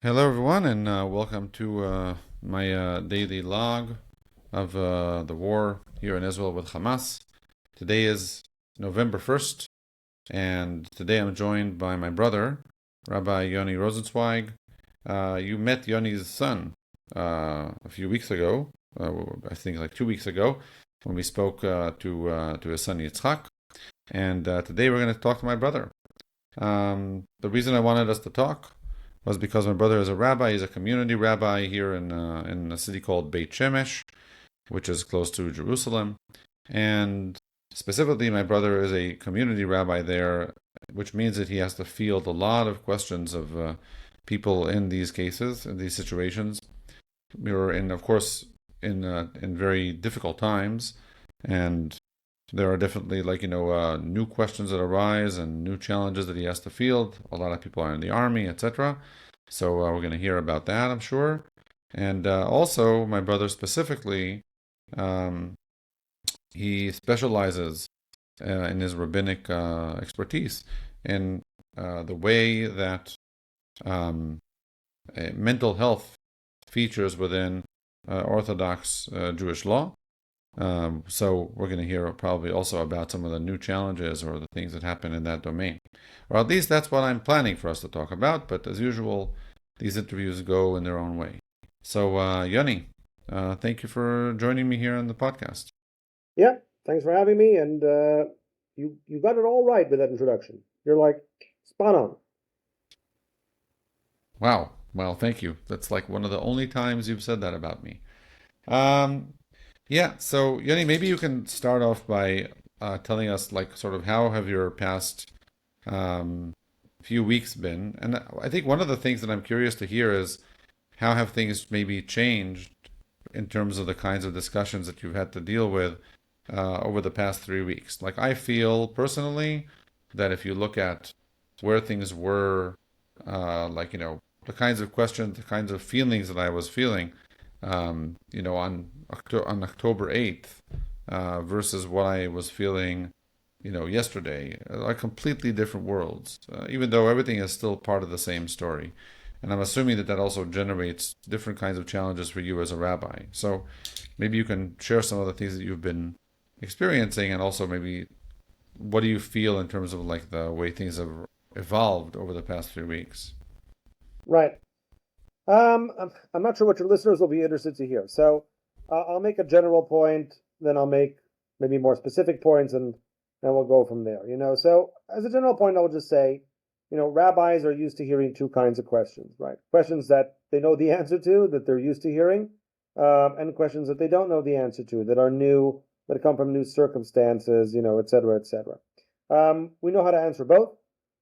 Hello, everyone, and welcome to my daily log of the war here in Israel with Hamas. Today is November 1st, and today I'm joined by my brother, Rabbi Yoni Rosensweig. You met Yoni's son a few weeks ago, I think like 2 weeks ago, when we spoke to his son Yitzchak, and today we're going to talk to my brother. The reason I wanted us to talk was because my brother is a rabbi. He's a community rabbi here in a city called Beit Shemesh, which is close to Jerusalem. And specifically, my brother is a community rabbi there, which means that he has to field a lot of questions of people in these cases, in these situations. We're in, of course, in very difficult times, and there are definitely new questions that arise and new challenges that he has to field. A lot of people are in the army, etc. So we're going to hear about that, I'm sure. And also, my brother specifically, um, he specializes in his rabbinic expertise in the way that um, mental health features within Orthodox Jewish law. So we're going to hear probably also about some of the new challenges or the things that happen in that domain. Or at least that's what I'm planning for us to talk about. But as usual, these interviews go in their own way. So, Yoni, thank you for joining me here on the podcast. Yeah, thanks for having me. And you got it all right with that introduction. You're like spot on. Wow. Well, thank you. That's like one of the only times you've said that about me. Um, yeah. So, Yoni, maybe you can start off by telling us, like, sort of how have your past um, few weeks been? And I think one of the things that I'm curious to hear is how have things maybe changed in terms of the kinds of discussions that you've had to deal with over the past 3 weeks. Like I feel personally that if you look at where things were, the kinds of questions, the kinds of feelings that I was feeling, on October 8th versus what I was feeling yesterday, are completely different worlds, even though everything is still part of the same story. And I'm assuming that that also generates different kinds of challenges for you as a rabbi. So maybe you can share some of the things that you've been experiencing, and also maybe what do you feel in terms of like the way things have evolved over the past few weeks. Right. I'm not sure what your listeners will be interested to hear. So I'll make a general point, then I'll make maybe more specific points, and we'll go from there. So as a general point, I'll just say, rabbis are used to hearing two kinds of questions, right? Questions that they know the answer to, that they're used to hearing, and questions that they don't know the answer to, that are new, that come from new circumstances, et cetera, et cetera. We know how to answer both.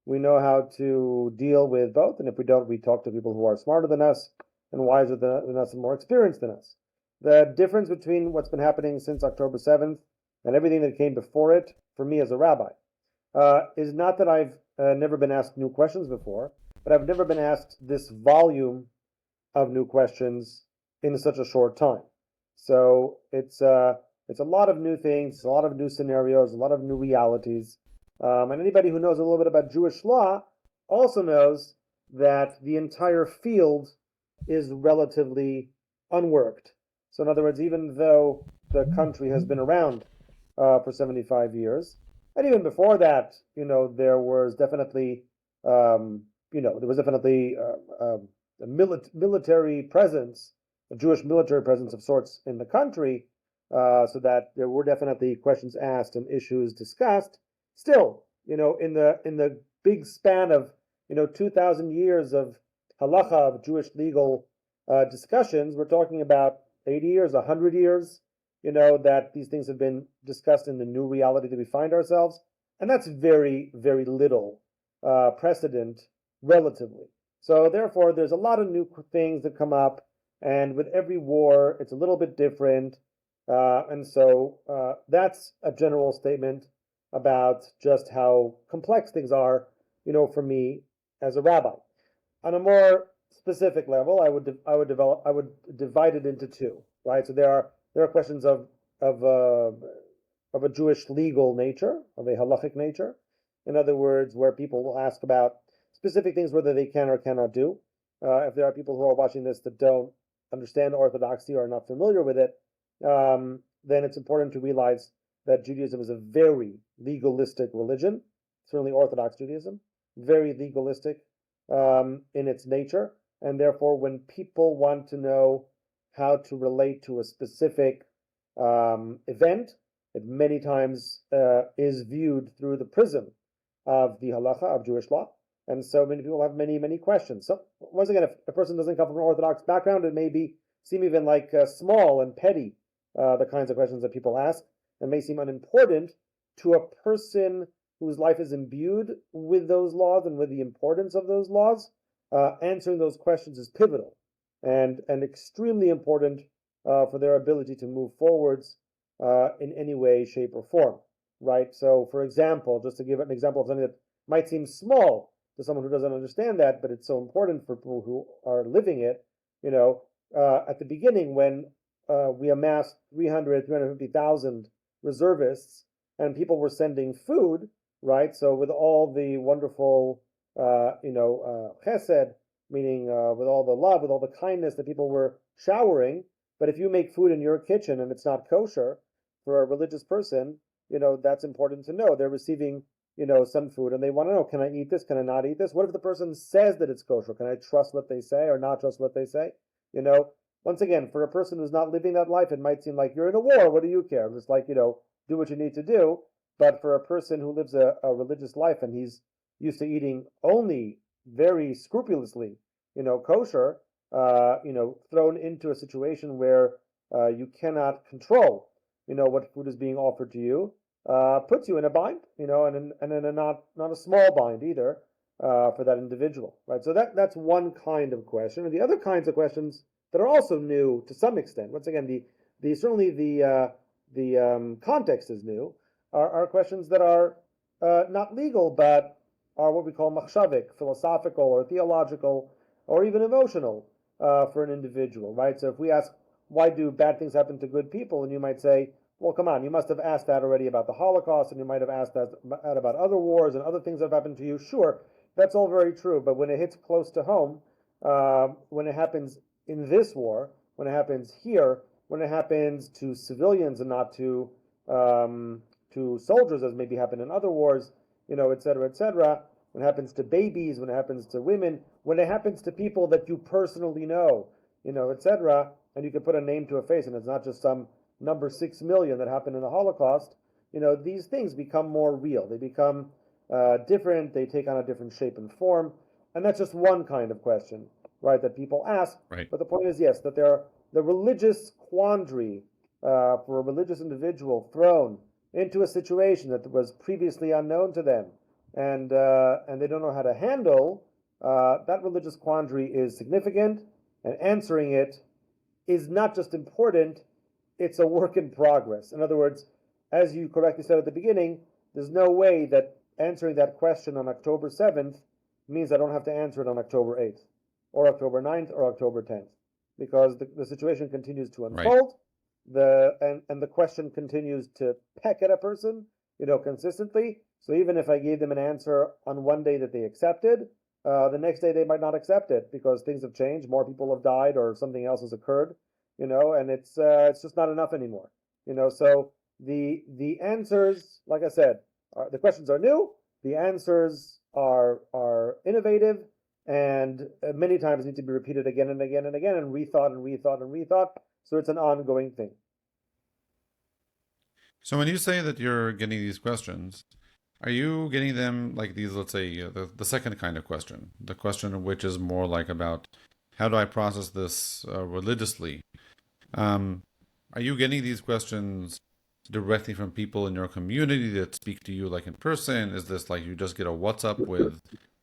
We know how to deal with both, and if we don't, we talk to people who are smarter than us and wiser than us and more experienced than us. The difference between what's been happening since October 7th and everything that came before it, for me as a rabbi, is not that I've never been asked new questions before, but I've never been asked this volume of new questions in such a short time. So it's a lot of new things, a lot of new scenarios, a lot of new realities. And anybody who knows a little bit about Jewish law also knows that the entire field is relatively unworked. So, in other words, even though the country has been around for 75 years, and even before that, there was definitely, a military presence, a Jewish military presence of sorts in the country, so that there were definitely questions asked and issues discussed. Still, in the big span of 2,000 years of halacha, of Jewish legal discussions, we're talking about 80 years, 100 years, that these things have been discussed in the new reality that we find ourselves, and that's very, very little precedent relatively. So therefore, there's a lot of new things that come up, and with every war, it's a little bit different. And so that's a general statement about just how complex things are, for me as a rabbi. On a more specific level, I would divide it into two, right? So there are questions of uh, of a Jewish legal nature, of a halachic nature. In other words, where people will ask about specific things, whether they can or cannot do. if there are people who are watching this that don't understand Orthodoxy or are not familiar with it, then it's important to realize that Judaism is a very legalistic religion, certainly Orthodox Judaism, very legalistic in its nature. And therefore, when people want to know how to relate to a specific event, it many times is viewed through the prism of the halacha, of Jewish law. And so many people have many, many questions. So once again, if a person doesn't come from an Orthodox background, it may seem even like small and petty, the kinds of questions that people ask, and may seem unimportant. To a person whose life is imbued with those laws and with the importance of those laws, answering those questions is pivotal and extremely important for their ability to move forwards in any way, shape, or form, right? So, for example, just to give an example of something that might seem small to someone who doesn't understand that, but it's so important for people who are living it, at the beginning when we amassed 350,000 reservists and people were sending food, right? So with all the wonderful, chesed, meaning with all the love, with all the kindness that people were showering, but if you make food in your kitchen and it's not kosher for a religious person, that's important to know. They're receiving, some food and they want to know, can I eat this? Can I not eat this? What if the person says that it's kosher? Can I trust what they say or not trust what they say? Once again, for a person who's not living that life, it might seem like you're in a war. What do you care? Just like, do what you need to do. But for a person who lives a religious life and he's used to eating only very scrupulously, kosher, thrown into a situation where you cannot control, what food is being offered to you, puts you in a bind, and in a not a small bind either for that individual, right? So that's one kind of question. And the other kinds of questions that are also new to some extent, once again, certainly the context is new, are questions that are not legal, but are what we call machshavik, philosophical or theological or even emotional for an individual, right? So if we ask, why do bad things happen to good people? And you might say, well, come on, you must have asked that already about the Holocaust, and you might have asked that about other wars and other things that have happened to you. Sure, that's all very true, but when it hits close to home, when it happens in this war, when it happens here, when it happens to civilians and not to soldiers, as maybe happened in other wars, et cetera, when it happens to babies, when it happens to women, when it happens to people that you personally know, et cetera, and you can put a name to a face, and it's not just some number 6 million that happened in the Holocaust, these things become more real. They become different. They take on a different shape and form. And that's just one kind of question, right, that people ask. Right. But the point is, yes, that the religious quandary for a religious individual thrown into a situation that was previously unknown to them, and they don't know how to handle, that religious quandary is significant, and answering it is not just important, it's a work in progress. In other words, as you correctly said at the beginning, there's no way that answering that question on October 7th means I don't have to answer it on October 8th or October 9th or October 10th, because the situation continues to unfold, right. And the question continues to peck at a person, consistently. So even if I gave them an answer on one day that they accepted, the next day they might not accept it because things have changed, more people have died, or something else has occurred, and it's just not enough anymore, So the answers, like I said, the questions are new, the answers are innovative, and many times need to be repeated again and again and again, and rethought and rethought and rethought. So it's an ongoing thing. So when you say that you're getting these questions, are you getting them like these, let's say, the second kind of question, the question which is more like about how do I process this religiously? Are you getting these questions directly from people in your community that speak to you like in person? Is this like you just get a WhatsApp with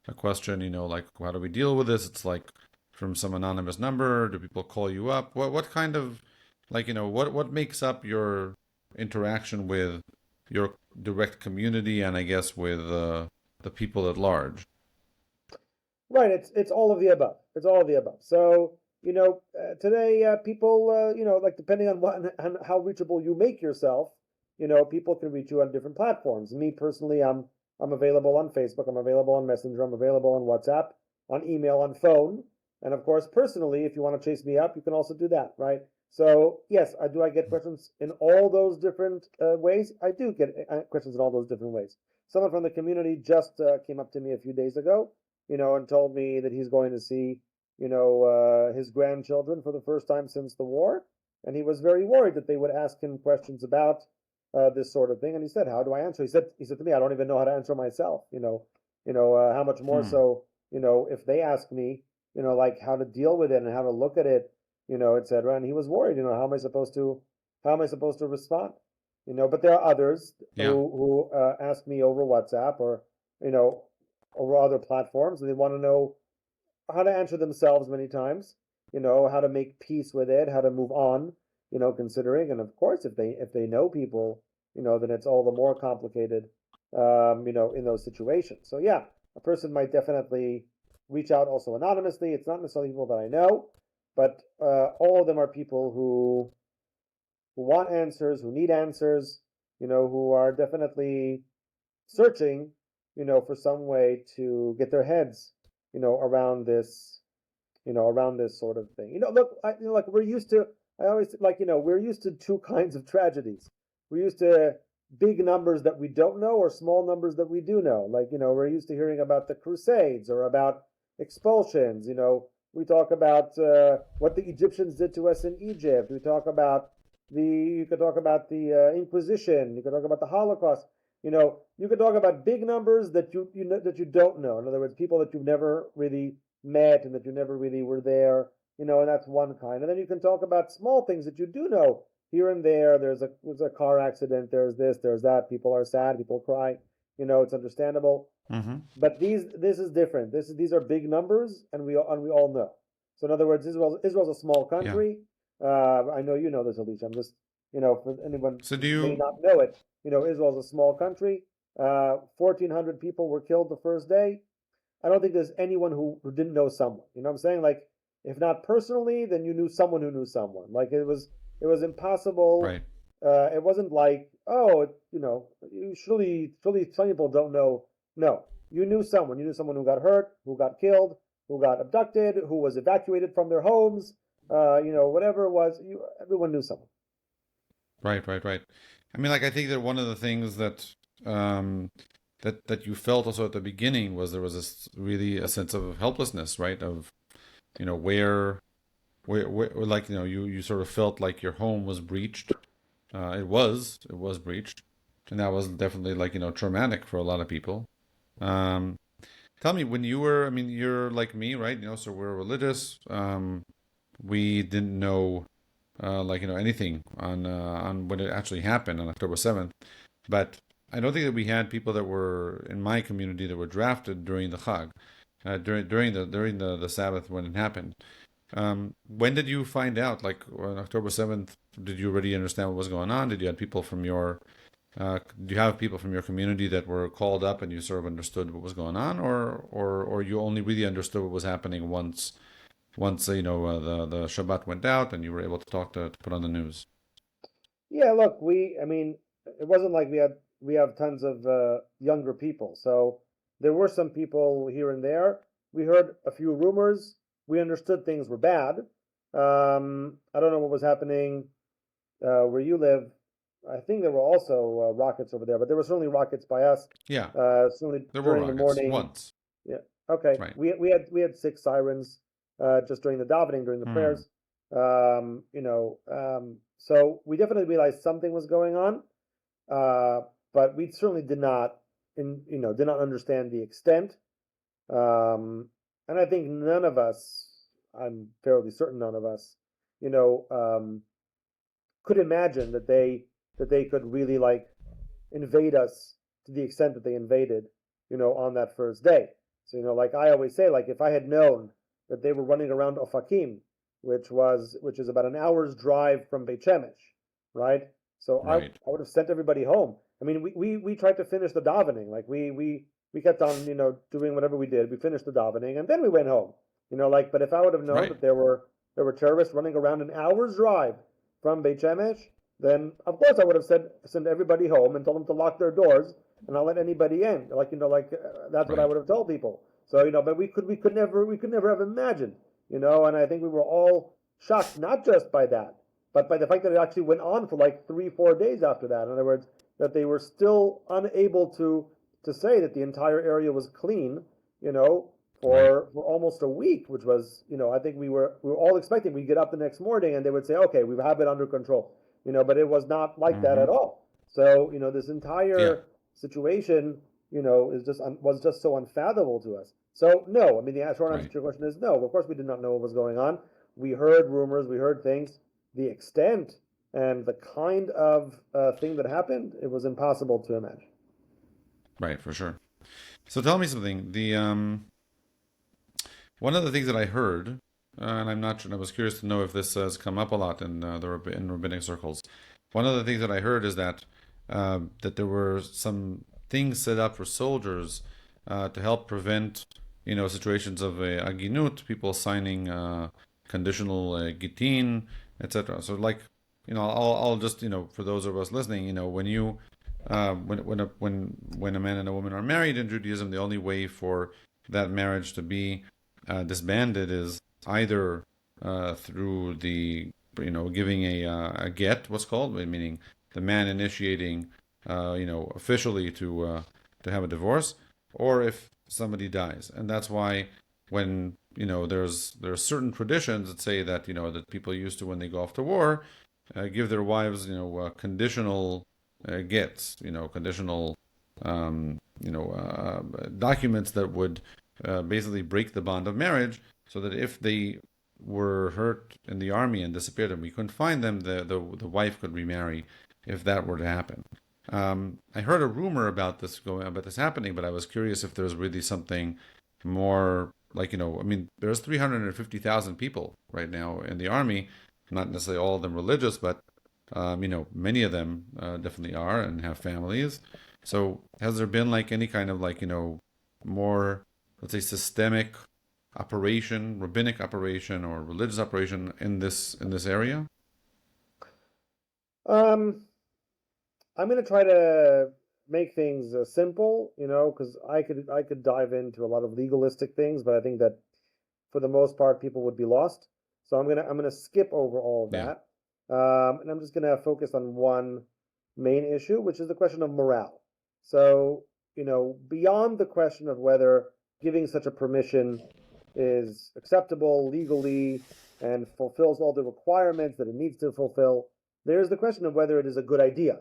a question, like how do we deal with this? It's like from some anonymous number. Do people call you up? What kind of what makes up your interaction with your direct community and I guess with the people at large? Right, it's all of the above. It's all of the above. So today people like depending on how reachable you make yourself, people can reach you on different platforms. Me personally, I'm available on Facebook, I'm available on Messenger, I'm available on WhatsApp, on email, on phone. And of course, personally, if you want to chase me up, you can also do that, right? So yes, I get questions in all those different ways. I do get questions in all those different ways. Someone from the community just came up to me a few days ago, and told me that he's going to see, his grandchildren for the first time since the war, and he was very worried that they would ask him questions about this sort of thing. And he said, "How do I answer?" He said to me, "I don't even know how to answer myself. How much more so, if they ask me, like how to deal with it and how to look at it, etc." And he was worried, how am I supposed to respond? But there are others Yeah. who ask me over WhatsApp or, over other platforms, and they want to know how to answer themselves many times, how to make peace with it, how to move on, considering. And of course, if they know people, then it's all the more complicated, in those situations. So yeah, a person might definitely reach out also anonymously. It's not necessarily people that I know, but all of them are people who want answers, who need answers, who are definitely searching, for some way to get their heads, around this, around this sort of thing. Look, we're used to. I always we're used to two kinds of tragedies. We're used to big numbers that we don't know or small numbers that we do know. We're used to hearing about the Crusades or about expulsions. We talk about what the Egyptians did to us in Egypt. You could talk about the Inquisition. You could talk about the Holocaust. You could talk about big numbers that that you don't know. In other words, people that you've never really met and that you never really were there. And that's one kind. And then you can talk about small things that you do know here and there. There's a car accident. There's this. There's that. People are sad. People cry. It's understandable. Mm-hmm. But this is different. These are big numbers, and we all know. So in other words, Israel's a small country. I know you know this, Alicia. I'm just for anyone So do who may you? not know it. Israel's a small country. 1,400 people were killed the first day. I don't think there's anyone who didn't know someone. You know what I'm saying? Like, if not personally, then you knew someone who knew someone. Like it was impossible. Right. It wasn't like, oh, surely some people don't know. No, you knew someone. You knew someone who got hurt, who got killed, who got abducted, who was evacuated from their homes. Whatever it was, everyone knew someone. Right. I mean, like, I think that one of the things that that you felt also at the beginning was there was this really a sense of helplessness, right? Of where like you sort of felt like your home was breached. It was breached, and that was definitely like traumatic for a lot of people. Um, Tell me, when you were, I mean, you're like me, right? So we're religious. We didn't know like anything on when it actually happened on October 7th. But I don't think that we had people that were in my community that were drafted during the Chag, during the Sabbath when it happened. When did you find out? Like on October 7th, did you already understand what was going on? Did you have people from your do you have people from your community that were called up and you sort of understood what was going on, or you only really understood what was happening once the Shabbat went out and you were able to talk to put on the news? Yeah, look, I mean, it wasn't like we have tons of younger people. So there were some people here and there. We heard a few rumors. We understood things were bad. I don't know what was happening where you live. I think there were also rockets over there, but there were certainly rockets by us. Yeah, Certainly there were during the rockets morning. once, Yeah. Okay. right? We had 6 sirens just during the davening, during the Hmm. prayers. So we definitely realized something was going on, but we certainly did not understand the extent. And I think none of us, I'm fairly certain none of us, you know, um, could imagine that they could really like invade us to the extent that they invaded, on that first day. So, like I always say, like if I had known that they were running around Ofakim, which is about an hour's drive from Beit Shemesh, right? So I Right, I would have sent everybody home. I mean, we tried to finish the davening, like we kept on, doing whatever we did. We finished the davening and then we went home. But if I would have known right, that there were terrorists running around an hour's drive from Beit Shemesh, then of course I would have sent everybody home and told them to lock their doors and not let anybody in. That's what I right, would have told people. So but we could never have imagined And I think we were all shocked, not just by that, but by the fact that it actually went on for like 3-4 days after that. In other words, that they were still unable to say that the entire area was clean, Right. for almost a week, which was, I think we were all expecting we'd get up the next morning and they would say, okay, we have it under control, but it was not like that Mm-hmm. at all. So, this Yeah. entire situation, was just so unfathomable to us. So no, I mean the short answer Right. to your question is no. Of course, we did not know what was going on. We heard rumors, we heard things. The extent and the kind of thing that happened, it was impossible to imagine. Right. For sure. So tell me something. The one of the things that I heard, and I'm not sure, I was curious to know if this has come up a lot in in rabbinic circles. One of the things that I heard is that there were some things set up for soldiers to help prevent, situations of aginut, people signing conditional gitin, etc. So, like, I'll just, for those of us listening, when a man and a woman are married in Judaism, the only way for that marriage to be disbanded is either through the giving a get, what's called, meaning the man initiating officially to have a divorce, or if somebody dies. And that's why when there's certain traditions that say that that people used to, when they go off to war, give their wives conditional gets, conditional documents that would basically break the bond of marriage, so that if they were hurt in the army and disappeared and we couldn't find them, the wife could remarry if that were to happen. I heard a rumor about this happening, but I was curious if there's really something more, like, I mean, there's 350,000 people right now in the army, not necessarily all of them religious, but many of them definitely are and have families. So has there been like any kind of, like, more, let's say, systemic operation, rabbinic operation or religious operation in this area? Um, I'm going to try to make things simple, because I could dive into a lot of legalistic things, but I think that for the most part people would be lost. So I'm gonna skip over all of Yeah. that, and I'm just gonna focus on one main issue, which is the question of morale. So beyond the question of whether giving such a permission is acceptable legally and fulfills all the requirements that it needs to fulfill, there's the question of whether it is a good idea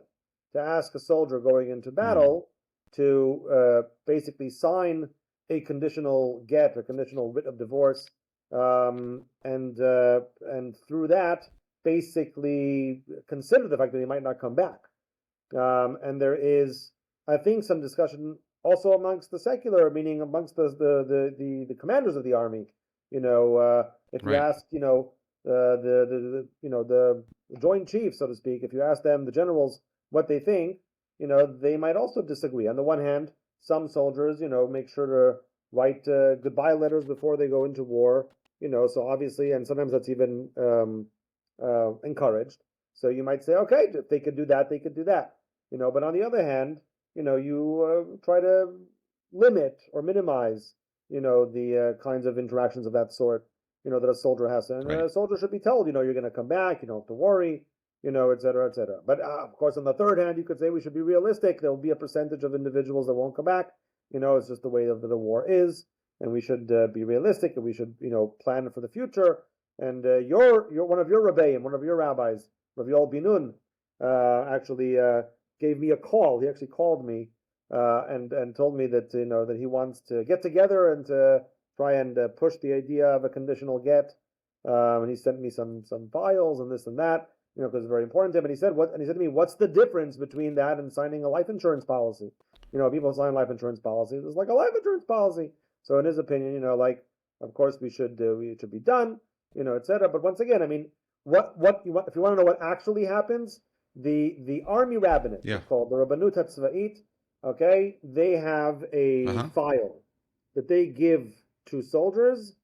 to ask a soldier going into Mm. battle to basically sign a conditional get or conditional writ of divorce, and through that basically consider the fact that he might not come back. And there is, I think, some discussion also amongst the secular, meaning amongst the commanders of the army. If you Right. ask, the Joint Chiefs, so to speak, if you ask them, the generals, what they think, they might also disagree. On the one hand, some soldiers, make sure to write goodbye letters before they go into war. So obviously, and sometimes that's even encouraged. So you might say, okay, if they could do that, they could do that. But on the other hand, you try to limit or minimize, the kinds of interactions of that sort, that a soldier has. And Right. a soldier should be told, you're going to come back, you don't have to worry, et cetera, et cetera. But of course, on the third hand, you could say we should be realistic. There will be a percentage of individuals that won't come back. It's just the way that the war is, and we should be realistic, and we should, plan for the future. And you're one of your rabbeim, one of your rabbis, Rabbi Yoni Binun, actually gave me a call. He actually called me and told me that that he wants to get together and to try and push the idea of a conditional get. And he sent me some files and this and that, because it's very important to him. And he said, "What?" And he said to me, "What's the difference between that and signing a life insurance policy?" People sign life insurance policies. It's like a life insurance policy. So in his opinion, like, of course it should be done, etc. But once again, I mean, what you want, if you want to know what actually happens, the army rabbinate, Yeah. it's called the Rabbanut HaTzva'it. Okay, they have a Uh-huh. file that they give to soldiers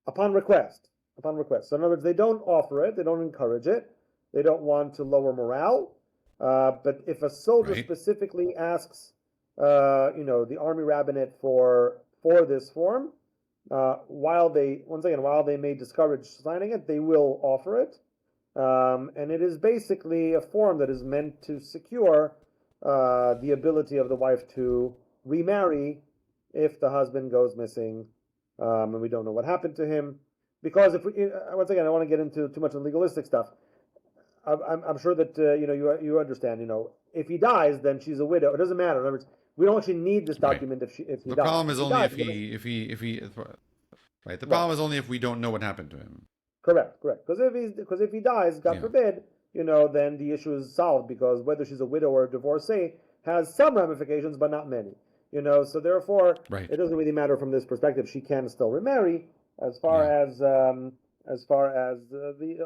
upon request. Upon request. So in other words, they don't offer it, they don't encourage it, they don't want to lower morale. But if a soldier Right. specifically asks, the army rabbinate for this form, while they may discourage signing it, they will offer it. And it is basically a form that is meant to secure the ability of the wife to remarry if the husband goes missing, and we don't know what happened to him. Because if we, once again, I don't want to get into too much of legalistic stuff. I'm sure that you understand. If he dies, then she's a widow. It doesn't matter. In other words, we don't actually need this Right. document if he The dies. problem is If he only dies, right. The right. problem is only if we don't know what happened to him. Correct. Because if he dies, God forbid, then the issue is solved, because whether she's a widow or a divorcee has some ramifications, but not many. So therefore, Right. it doesn't really matter from this perspective. She can still remarry. As far Yeah. as the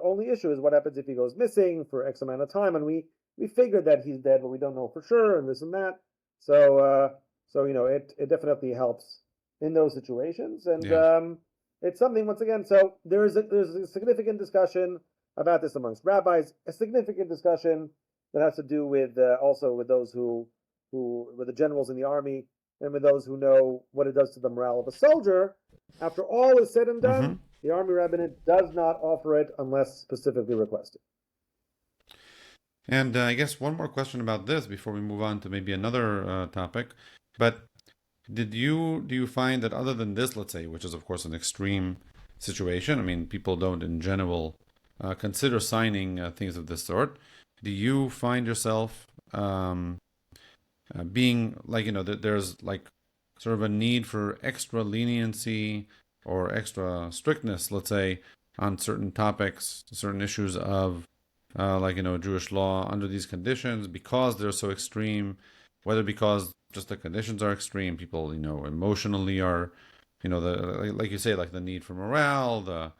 only issue is what happens if he goes missing for X amount of time, and we figured that he's dead, but we don't know for sure, and this and that. So it definitely helps in those situations, and Yeah. it's something, once again. So there's a significant discussion about this amongst rabbis, a significant discussion that has to do with also with those who with the generals in the army, and with those who know what it does to the morale of a soldier. After all is said and done, the army rabbinate does not offer it unless specifically requested. And I guess one more question about this before we move on to maybe another topic. But do you find that other than this, let's say, which is of course an extreme situation, I mean, people don't in general consider signing things of this sort. Do you find yourself being like, there's like sort of a need for extra leniency or extra strictness, let's say, on certain topics, certain issues of Jewish law under these conditions because they're so extreme, whether because just the conditions are extreme, people, emotionally are, like you say, like the need for morale,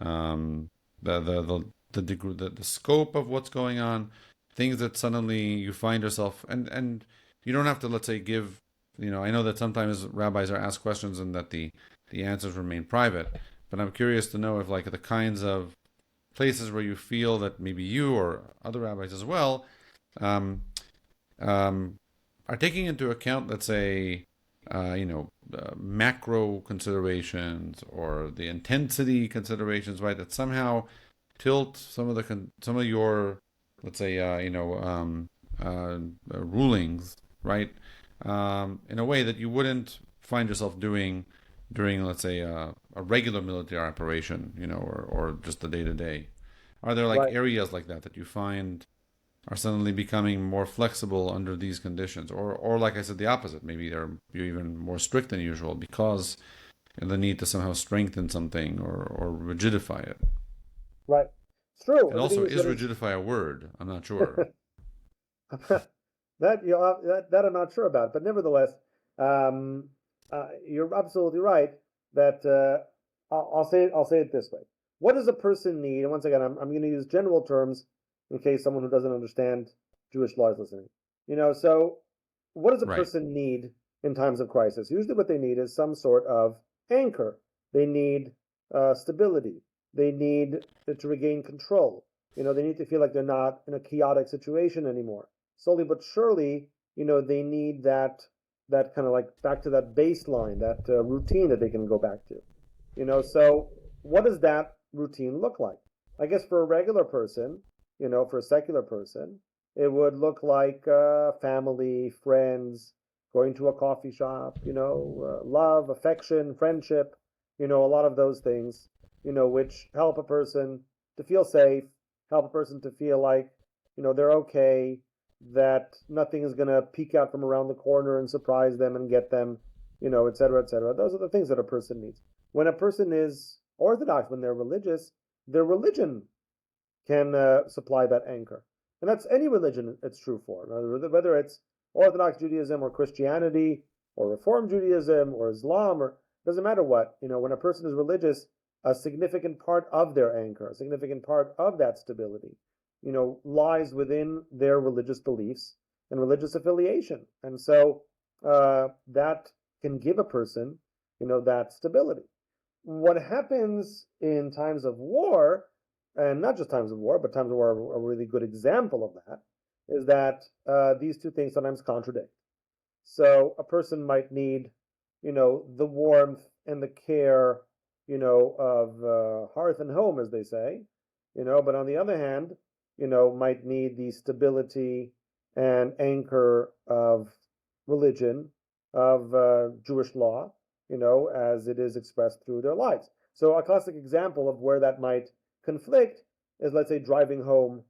um, the degree, the scope of what's going on, things that suddenly you find yourself, and you don't have to, let's say, give, I know that sometimes rabbis are asked questions and that the answers remain private, but I'm curious to know if like the kinds of places where you feel that maybe you or other rabbis as well um, are taking into account, let's say, macro considerations or the intensity considerations, right? That somehow tilt some of your, let's say, rulings, right, in a way that you wouldn't find yourself doing during, let's say, a regular military operation, or just the day to day. Are there like Right. areas like that you find are suddenly becoming more flexible under these conditions, or like I said, the opposite? Maybe you're even more strict than usual because of the need to somehow strengthen something or rigidify it. Right. It's true. And Everything also, you is said is rigidify a word? I'm not sure. that I'm not sure about, but nevertheless, um, you're absolutely right. That I'll say it this way: what does a person need? And once again, I'm going to use general terms in case someone who doesn't understand Jewish law is listening. So what does a Right. person need in times of crisis? Usually, what they need is some sort of anchor. They need stability. They need to regain control. They need to feel like they're not in a chaotic situation anymore. Slowly but surely, they need that kind of like back to that baseline, that routine that they can go back to. So what does that routine look like? I guess for a regular person, for a secular person, it would look like family, friends, going to a coffee shop, love, affection, friendship, a lot of those things, which help a person to feel safe, help a person to feel like, they're okay, that nothing is going to peek out from around the corner and surprise them and get them, et cetera, et cetera. Those are the things that a person needs. When a person is Orthodox, when they're religious, their religion can supply that anchor. And that's any religion it's true for, whether it's Orthodox Judaism or Christianity or Reform Judaism or Islam, or doesn't matter what. When a person is religious, a significant part of their anchor, a significant part of that stability, lies within their religious beliefs and religious affiliation. And so that can give a person, that stability. What happens in times of war, and not just times of war, but times of war are a really good example of that, is that these two things sometimes contradict. So a person might need the warmth and the care, of hearth and home, as they say, but on the other hand, might need the stability and anchor of religion, of Jewish law, as it is expressed through their lives. So a classic example of where that might conflict is, let's say, driving home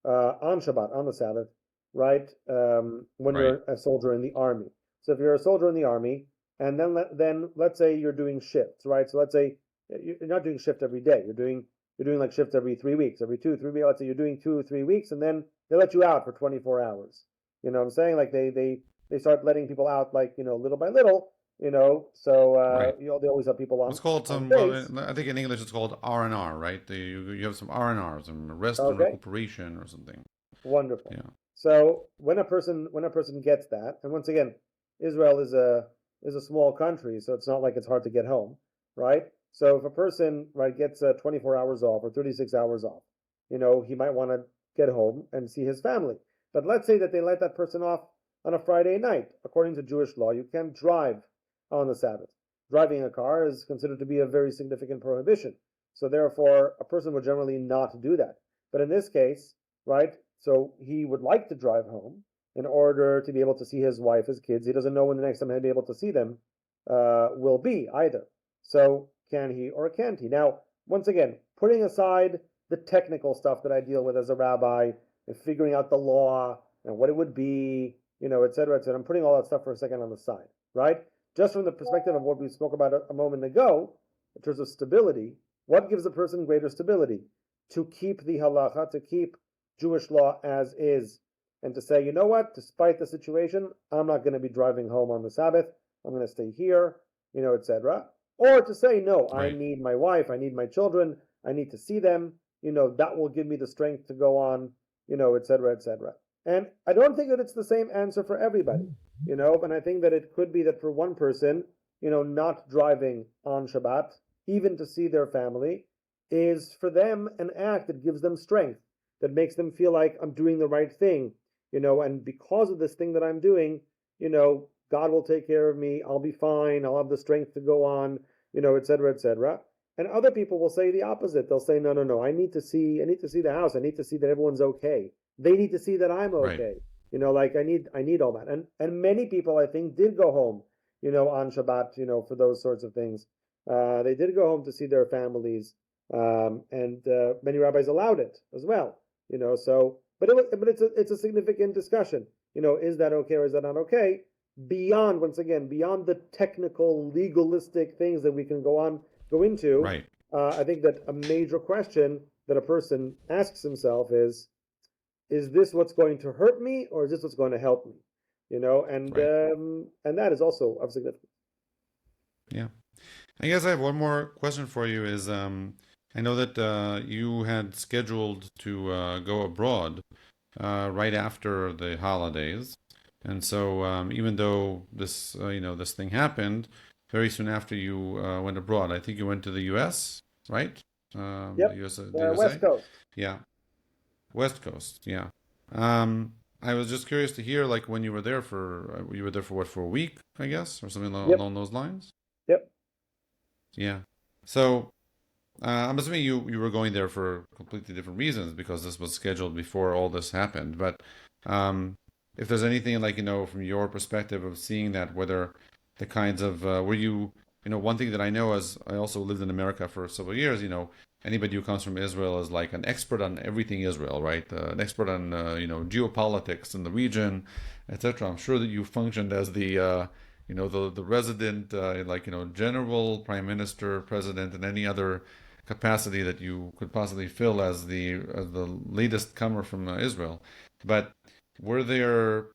on Shabbat, on the Sabbath, right? When Right. you're a soldier in the army. So if you're a soldier in the army, and then let's say you're doing shifts, right? So let's say you're not doing shift every day. You're doing like shifts every 3 weeks, every 2, 3 weeks. Let's say you're doing 2 or 3 weeks, and then they let you out for 24 hours. You know what I'm saying? Like they start letting people out, like little by little. So Right. they always have people It's on called on some. base. I think in English it's called R&R, right? You have some R&R, some rest and Okay, recuperation or something. wonderful. Yeah. So when a person gets that, and once again, Israel is a small country, so it's not like it's hard to get home, right? So if a person, right, gets 24 hours off or 36 hours off, he might want to get home and see his family. But let's say that they let that person off on a Friday night. According to Jewish law, you can't drive on the Sabbath. Driving a car is considered to be a very significant prohibition. So therefore, a person would generally not do that. But in this case, right, so he would like to drive home in order to be able to see his wife, his kids. He doesn't know when the next time he'll be able to see them will be either. So can he or can't he? Now, once again, putting aside the technical stuff that I deal with as a rabbi and figuring out the law and what it would be, et cetera, et cetera. I'm putting all that stuff for a second on the side, right? Just from the perspective of what we spoke about a moment ago, in terms of stability, what gives a person greater stability? To keep the halacha, to keep Jewish law as is, and to say, you know what, despite the situation, I'm not going to be driving home on the Sabbath. I'm going to stay here, etc. Or to say, no, I Right. need my wife, I need my children, I need to see them. That will give me the strength to go on, etc., etc. And I don't think that it's the same answer for everybody, but I think that it could be that for one person, not driving on Shabbat, even to see their family, is for them an act that gives them strength, that makes them feel like I'm doing the right thing, and because of this thing that I'm doing, God will take care of me, I'll be fine, I'll have the strength to go on, etc., etc. And other people will say the opposite. They'll say, no, no, no, I need to see the house. I need to see that everyone's okay. They need to see that I'm Right. okay. Like I need all that. And many people, I think, did go home, on Shabbat, for those sorts of things. They did go home to see their families, and many rabbis allowed it as well. So, but it's a significant discussion. Is that okay or is that not okay? Beyond, once again, beyond the technical, legalistic things that we can go into, Right. I think that a major question that a person asks himself is this what's going to hurt me or is this what's going to help me? And Right. that is also of significance. Yeah. I guess I have one more question for you. Is I know that you had scheduled to go abroad right after the holidays, and so even though this thing happened very soon after you went abroad, I think you went to the U.S., right? The Yep, USA, the West USA. Coast. Yeah, West Coast. Yeah. Um, I was just curious to hear, like, when you were there for what, for a week, I guess, or something Yep, along those lines. yep. Yeah. So. I'm assuming you were going there for completely different reasons because this was scheduled before all this happened. But if there's anything like, from your perspective of seeing that, whether the kinds of were you, one thing that I know is I also lived in America for several years. Anybody who comes from Israel is like an expert on everything Israel, right? An expert on geopolitics in the region, etc. I'm sure that you functioned as the resident, general, prime minister, president, and any other capacity that you could possibly fill as the latest comer from Israel. But were there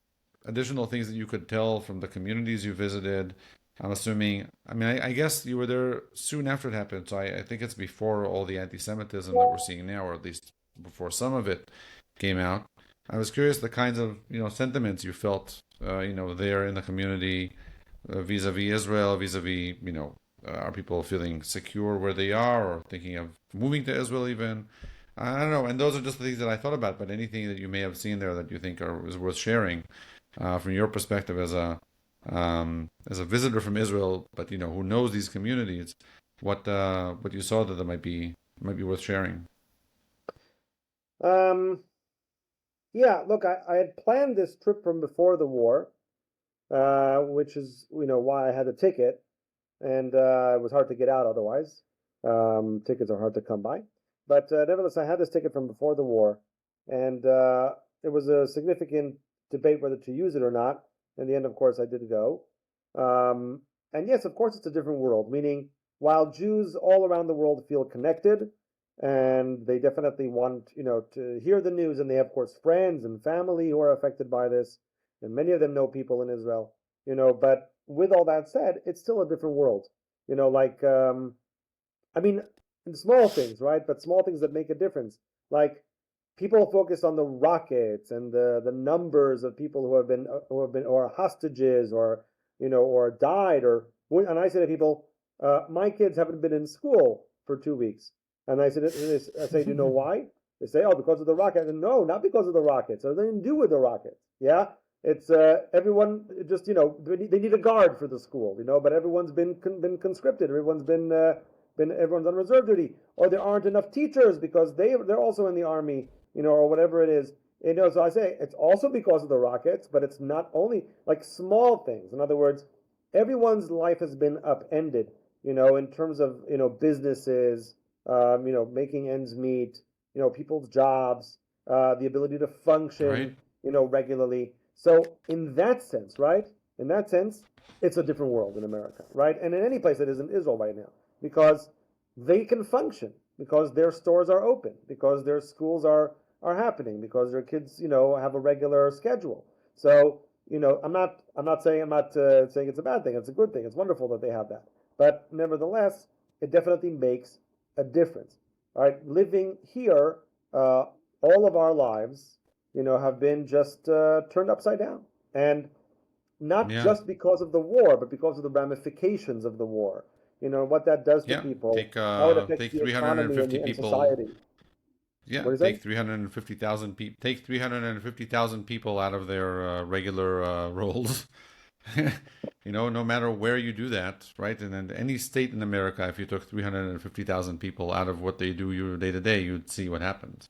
additional things that you could tell from the communities you visited? I'm assuming. I mean, I guess you were there soon after it happened, so I think it's before all the anti-Semitism that we're seeing now, or at least before some of it came out. I was curious the kinds of sentiments you felt, there in the community, vis-a-vis Israel, vis-a-vis, are people feeling secure where they are or thinking of moving to Israel even? I don't know. And those are just the things that I thought about, but anything that you may have seen there that you think is worth sharing from your perspective as a as a visitor from Israel, but who knows these communities, what you saw that might be worth sharing. Yeah, look, I had planned this trip from before the war, which is why I had a ticket, and it was hard to get out otherwise. Tickets are hard to come by, but nevertheless, I had this ticket from before the war, and there was a significant debate whether to use it or not. In the end, of course, I did go. Um, and yes, of course, it's a different world, meaning while Jews all around the world feel connected and they definitely want, to hear the news, and they have, of course, friends and family who are affected by this, and many of them know people in Israel, but with all that said, it's still a different world, like, I mean, in small things, right? But small things that make a difference. Like people focus on the rockets and the numbers of people who have been or hostages or died and I say to people, my kids haven't been in school for 2 weeks, and I say, do you know why? They say, oh, because of the rocket. And no, not because of the rockets. It has nothing to do with the rockets. Yeah, it's everyone just they need a guard for the school, but everyone's been conscripted. Everyone's on reserve duty, or there aren't enough teachers because they're also in the army, or whatever it is. So I say it's also because of the rockets, but it's not only like small things. In other words, everyone's life has been upended, in terms of businesses, making ends meet, people's jobs, the ability to function, Right. regularly. So in that sense, right? In that sense, it's a different world in America, right? And in any place that isn't Israel right now, because they can function, because their stores are open, because their schools are happening, because their kids, have a regular schedule. So, I'm not saying it's a bad thing. It's a good thing. It's wonderful that they have that. But nevertheless, it definitely makes a difference. All right, living here, all of our lives, have been just turned upside down, and not Yeah. just because of the war, but because of the ramifications of the war. What that does to Yeah. people, Take how it affects take the economy 350 and people. society. Yeah, What do you say? take 350,000 people. Take 350,000 people out of their regular roles. No matter where you do that, right? And in any state in America, if you took 350,000 people out of what they do your day to day, you'd see what happens.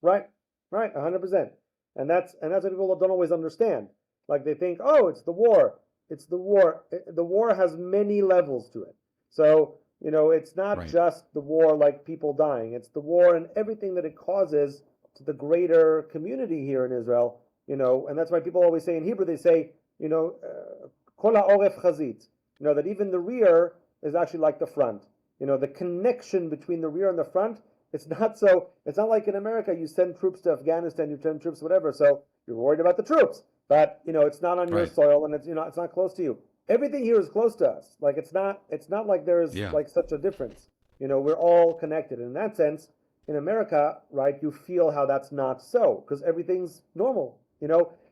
Right, right, 100%. And that's what people don't always understand. Like they think, oh, it's the war. It's the war. The war has many levels to it. So, it's not Right. just the war like people dying. It's the war and everything that it causes to the greater community here in Israel. And that's why people always say in Hebrew, they say, kol ha'oref chazit. That even the rear is actually like the front. The connection between the rear and the front, it's not like in America you send troops to Afghanistan, you send troops whatever, so you're worried about the troops, but it's not on your Right. soil, and it's not close to you. Everything here is close to us. Like it's not like there's Yeah. like such a difference. We're all connected. In that sense, in America, right, you feel how that's not so because everything's normal.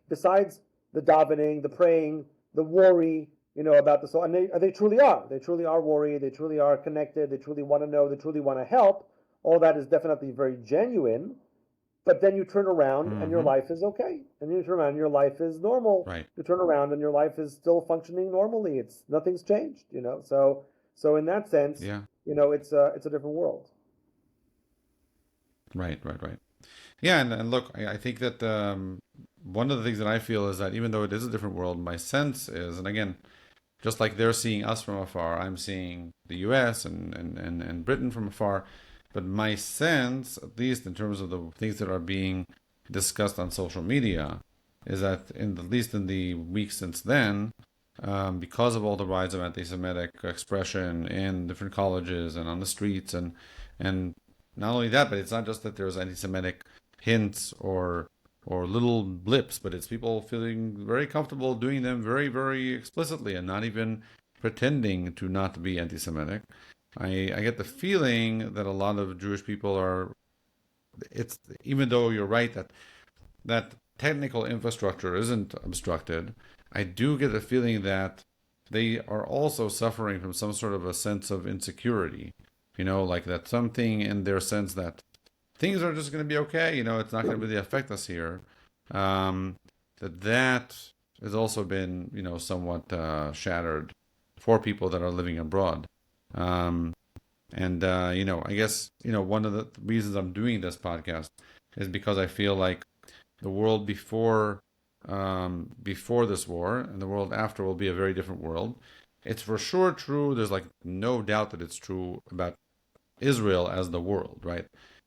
Besides the davening, the praying, the worry, about the soul, and they truly are. They truly are worried. They truly are connected. They truly want to know. They truly want to help. All that is definitely very genuine, but then you turn around and your Mm-hmm. life is okay, and you turn around and your life is normal. Right. You turn around and your life is still functioning normally. Nothing's changed. So in that sense, Yeah. it's a different world. Right. Right. Right. Yeah. And look, I think that one of the things that I feel is that even though it is a different world, my sense is, and again, just like they're seeing us from afar, I'm seeing the US and Britain from afar. But my sense, at least in terms of the things that are being discussed on social media, is that at least in the weeks since then, because of all the rise of anti-Semitic expression in different colleges and on the streets, and not only that, but it's not just that there's anti-Semitic hints or little blips, but it's people feeling very comfortable doing them very, very explicitly and not even pretending to not be anti-Semitic. I get the feeling that a lot of Jewish people are. It's even though you're right that technical infrastructure isn't obstructed, I do get the feeling that they are also suffering from some sort of a sense of insecurity. Like that something in their sense that things are just going to be okay. It's not going to really affect us here. Um, that has also been, somewhat shattered for people that are living abroad. Um, and I guess one of the reasons I'm doing this podcast is because I feel like the world before this war and the world after will be a very different world. It's for sure true. There's like no doubt that it's true about Israel as the world, right?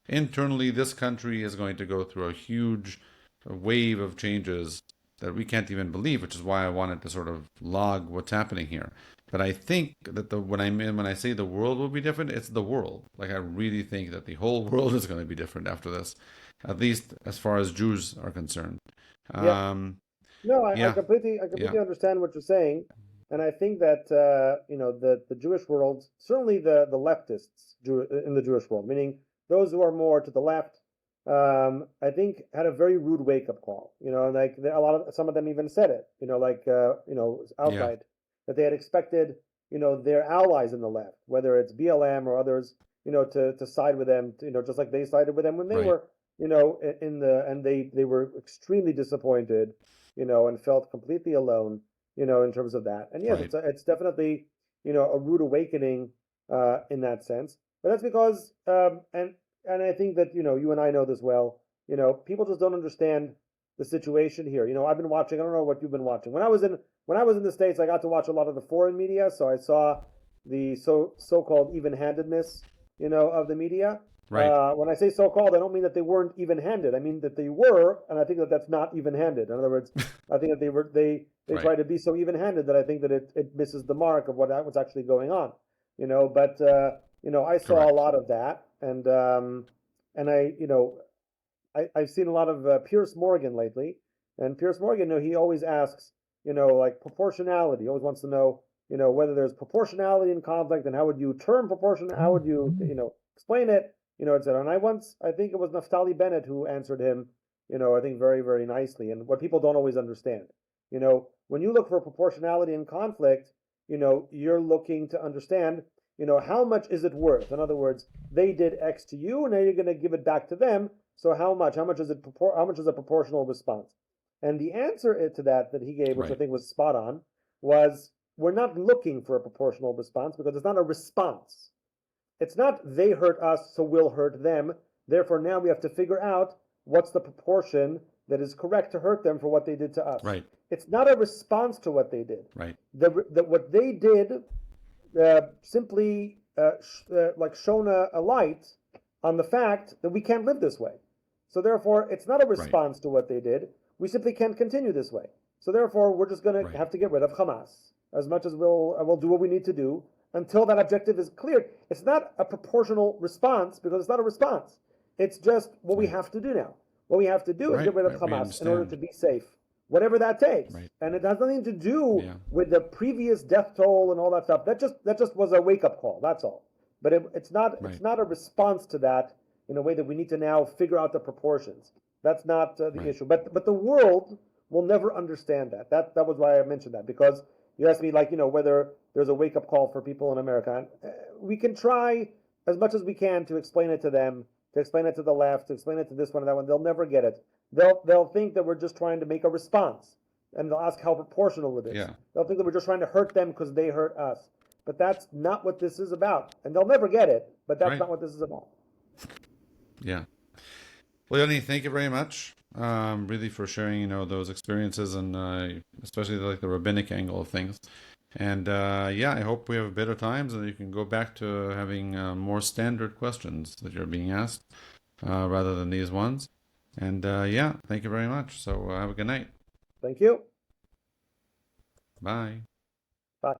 Internally, this country is going to go through a huge wave of changes that we can't even believe, which is why I wanted to sort of log what's happening here. But I think that when I say the world will be different, it's the world. Like I really think that the whole world is going to be different after this, at least as far as Jews are concerned. Yeah. Um, No, I yeah, completely, yeah, understand what you're saying, and I think that the Jewish world, certainly the leftists in the Jewish world, meaning those who are more to the left, I think had a very rude wake-up call. Like some of them even said it. Like yeah, outright that they had expected their allies in the left, whether it's BLM or others, to side with them, just like they sided with them when they right, were in the and they were extremely disappointed and felt completely alone, in terms of that. And yes, right, it's definitely, a rude awakening in that sense. But that's because, and I think that you and I know this well. People just don't understand the situation here. I've been watching. I don't know what you've been watching. When I was in the States, I got to watch a lot of the foreign media, so I saw the so-called even-handedness, of the media. right, When I say so-called, I don't mean that they weren't even-handed. I mean that they were, and I think that that's not even-handed. In other words, I think that they right, try to be so even-handed that I think that it misses the mark of what's actually going on. But I saw a correct. lot of that, and I've seen a lot of Pierce Morgan lately, and Pierce Morgan, he always asks, like proportionality. He always wants to know, whether there's proportionality in conflict, and how would you term proportion? How would you, explain it? etc. And I think it was Naftali Bennett who answered him, I think very, very nicely. And what people don't always understand, when you look for proportionality in conflict, you're looking to understand, how much is it worth? In other words, they did X to you, and now you're going to give it back to them. So how much? How much is it? How much is a proportional response? And the answer to that he gave, which I Right, think was spot on, was we're not looking for a proportional response because it's not a response. It's not they hurt us, so we'll hurt them. Therefore, now we have to figure out what's the proportion that is correct to hurt them for what they did to us. right, It's not a response to what they did. right, What they did simply like shone a light on the fact that we can't live this way. So therefore, it's not a right, response to what they did. We simply can't continue this way. So therefore, we're just going to right, have to get rid of Hamas as much as we'll do what we need to do until that objective is cleared. It's not a proportional response because it's not a response. It's just what we right, have to do now. What we have to do is right, get rid of right. We Hamas in order to understand. be safe, whatever that takes. Right, And it has nothing to do yeah, with the previous death toll and all that stuff. That just was a wake up call. That's all. But it's right, not a response to that in a way that we need to now figure out the proportions. That's not the right, issue. But the world will never understand that. That was why I mentioned that, because you asked me, like, whether there's a wake up call for people in America. We can try as much as we can to explain it to them, to explain it to the left, to explain it to this one and that one. They'll never get it. They'll think that we're just trying to make a response, and they'll ask how proportional it is. yeah, They'll think that we're just trying to hurt them because they hurt us. But that's not what this is about, and they'll never get it. But that's right, not what this is about. yeah. Well, Yoni, thank you very much. Really for sharing, those experiences and especially like the rabbinic angle of things. And yeah, I hope we have better times and you can go back to having more standard questions that you're being asked rather than these ones. And yeah, thank you very much. So have a good night. Thank you. Bye. Bye.